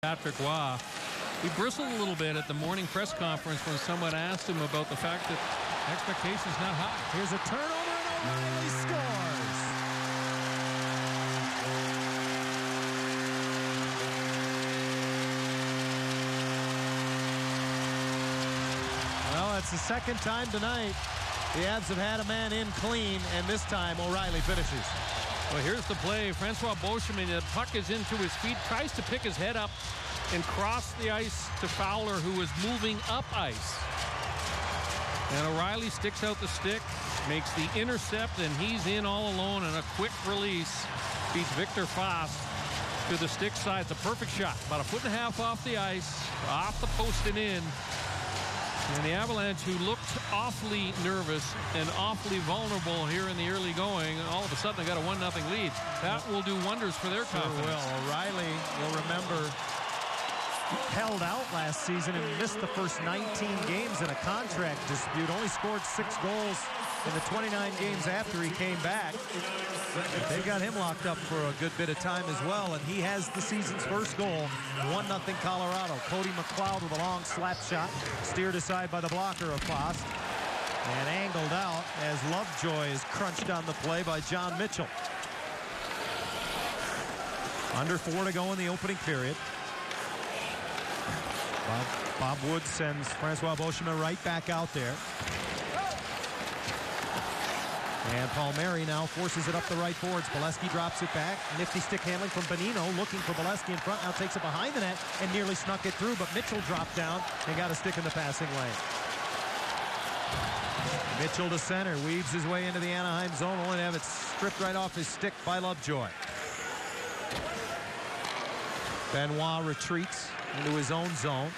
Patrick Roy. He bristled a little bit at the morning press conference when someone asked him about the fact that expectations not high. Here's a turnover and O'Reilly scores. Well, it's the second time tonight the Avs have had a man in clean, and this time O'Reilly finishes. Well, here's the play. Francois Beauchemin, the puck is into his feet, tries to pick his head up and cross the ice to Fowler, who is moving up ice. And O'Reilly sticks out the stick, makes the intercept, and he's in all alone, and a quick release beats Victor Fast to the stick side. It's a perfect shot, about 1.5 feet off the ice, off the post and in. And the Avalanche, who looked awfully nervous and awfully vulnerable here in the early going, all of a sudden they got a 1-0 lead. That will do wonders for their confidence. Sure will. O'Reilly, you'll remember, held out last season and missed the first 19 games in a contract dispute. Only scored 6 goals in the 29 games after he came back. They've got him locked up for a good bit of time as well, and he has the season's first goal. 1-0 Colorado. Cody McLeod with a long slap shot, steered aside by the blocker of Fast, and angled out as Lovejoy is crunched on the play by John Mitchell. Under 4 to go in the opening period. Bob Wood sends Francois Beauchemin right back out there. And Palmieri now forces it up the right boards. Bolesky drops it back. Nifty stick handling from Bonino, looking for Bolesky in front. Now takes it behind the net and nearly snuck it through, but Mitchell dropped down and got a stick in the passing lane. Mitchell to center, weaves his way into the Anaheim zone, only to have it stripped right off his stick by Lovejoy. Benoit retreats into his own zone.